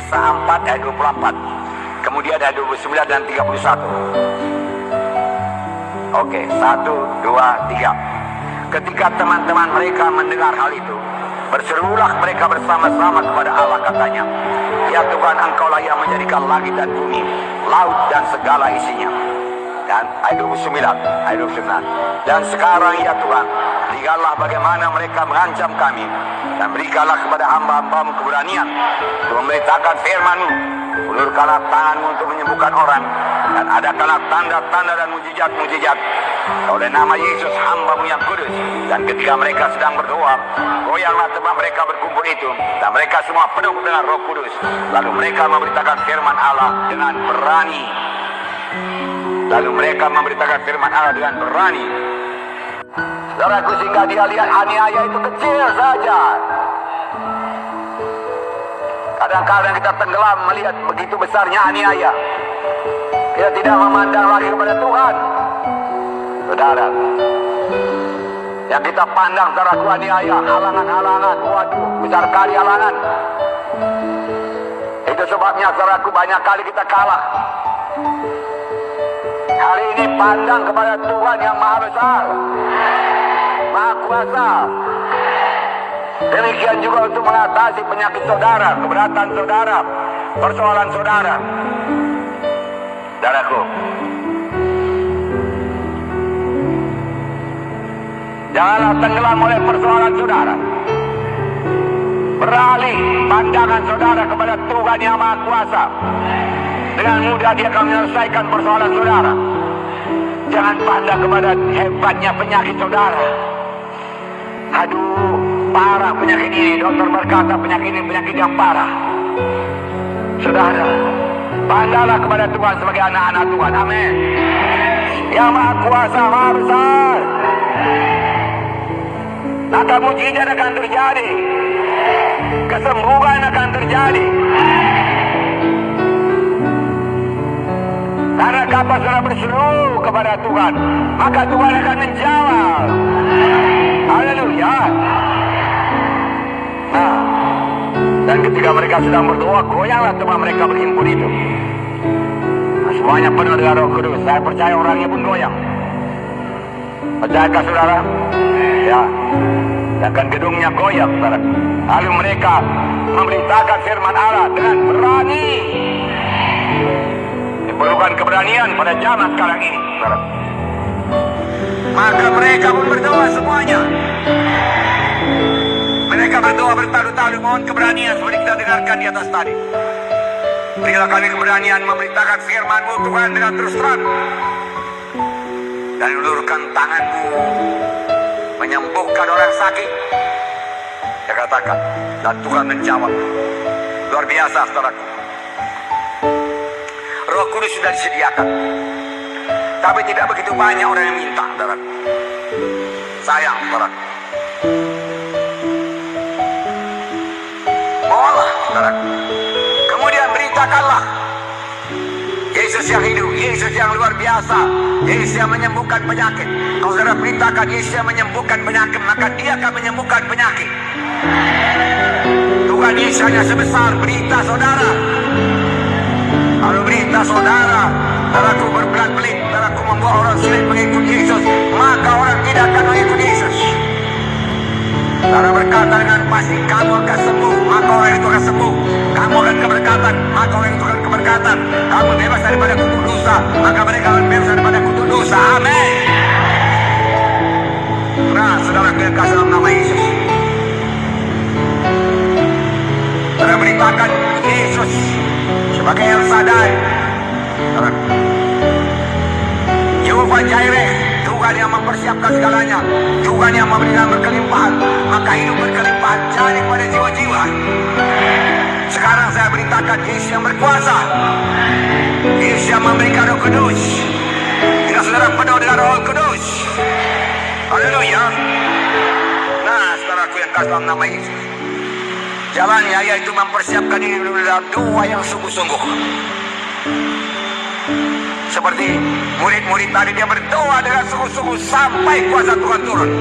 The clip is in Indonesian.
Kisah 4 ayat 24. Kemudian ayat 29 dan 31. Oke, 1, 2, 3. Ketika teman-teman mereka mendengar hal itu, berserulah mereka bersama-sama kepada Allah, katanya, "Ya Tuhan, Engkaulah yang menjadikan langit dan bumi, laut dan segala isinya." Dan ayat 29, "Dan sekarang ya Tuhan, lihatlah bagaimana mereka mengancam kami, dan berikanlah kepada hamba-hambamu keberanian untuk memberitakan firman-Mu. Ulurkanlah tangan-Mu untuk menyembuhkan orang, dan adakanlah tanda-tanda dan mujizat-mujizat oleh nama Yesus hamba-Mu yang kudus." Dan ketika mereka sedang berdoa, goyanglah tempat mereka berkumpul itu, dan mereka semua penuh dengan Roh Kudus. Lalu mereka memberitakan firman Allah dengan berani. Saudaraku, sehingga dia lihat aniaya itu kecil saja. Kadang-kadang kita tenggelam melihat begitu besarnya aniaya. Kita tidak memandang lagi kepada Tuhan. Saudara, yang kita pandang, saudaraku, aniaya, halangan-halangan. Waduh, besar kali halangan. Itu sebabnya, saudaraku, banyak kali kita kalah. Hari ini pandang kepada Tuhan yang maha besar, maha kuasa. Demikian juga untuk mengatasi penyakit saudara, keberatan saudara, persoalan saudara. Saudaraku, janganlah tenggelam oleh persoalan saudara. Beralih pandangan saudara kepada Tuhan yang maha kuasa. Dengan mudah dia akan menyelesaikan persoalan saudara. Jangan pandang kepada hebatnya penyakit saudara. Aduh, parah penyakit ini. Dokter berkata penyakit ini penyakit yang parah. Saudara, pandanglah kepada Tuhan sebagai anak-anak Tuhan. Amin. Yang maha kuasa, maha besar. Maka mujizat akan terjadi. Kesembuhan akan terjadi. Karena kapan saudara berseru kepada Tuhan, maka Tuhan akan menjawab. Haleluya. Nah, dan ketika mereka sedang berdoa, goyanglah tempat mereka berhimpun itu. Nah, semuanya penuh dengan Roh Kudus. Saya percaya orangnya pun goyang. Percayakah saudara? Ya. Dan gedungnya goyang, saudara. Lalu mereka memberitakan firman Allah dengan berani. Diperlukan keberanian pada zaman sekarang ini, saudara. Maka mereka pun berdoa semuanya. Mereka berdoa bertalu-talu mohon keberanian seperti kita dengarkan di atas tadi. Berilah kami keberanian memberitakan firman-Mu Tuhan dengan terus terang. Dan ulurkan tangan-Mu menyembuhkan orang sakit. Dia katakan, dan Tuhan menjawab. Luar biasa, saudaraku. Roh Kudus sudah disediakan, tapi tidak begitu banyak orang yang minta, saudaraku. Sayang, saudaraku. Mohonlah, saudaraku. Kemudian beritakanlah Yesus yang hidup, Yesus yang luar biasa, Yesus yang menyembuhkan penyakit. Kalau saudara beritakan Yesus yang menyembuhkan penyakit, maka dia akan menyembuhkan penyakit. Tuhan Yesus hanya sebesar berita saudara. Kalau berita saudara, saudaraku berbelat belit, saudaraku membawa orang sulit mengikut Yesus, maka orang tidak akan mengikut Yesus. Saudara berkata dengan pasti, kamu akan sembuh, maka orang itu akan sembuh. Kamu akan keberkatan, maka orang itu akan keberkatan. Kamu bebas daripada kutuk dosa, maka mereka akan bebas daripada kutuk dosa. Amin. Nah, saudara yang kasih dalam nama Yesus, saudara beritakan Yesus sebagai El Shaddai, Jehovah Jireh, Tuhan yang mempersiapkan segalanya, Tuhan yang memberikan berkelimpahan, maka hidup berkelimpahan jadi pada jiwa-jiwa. Sekarang saya beritakan Yesus yang berkuasa, Yesus yang memberikan Roh Kudus. Jika saudara penuh dengan Roh Kudus, haleluya. Nah, saudaraku yang kasih dalam nama Yesus, jalannya yaitu mempersiapkan diri dalam doa yang sungguh-sungguh. Seperti murid-murid tadi, dia berdoa dengan sungguh-sungguh sampai kuasa Tuhan turun.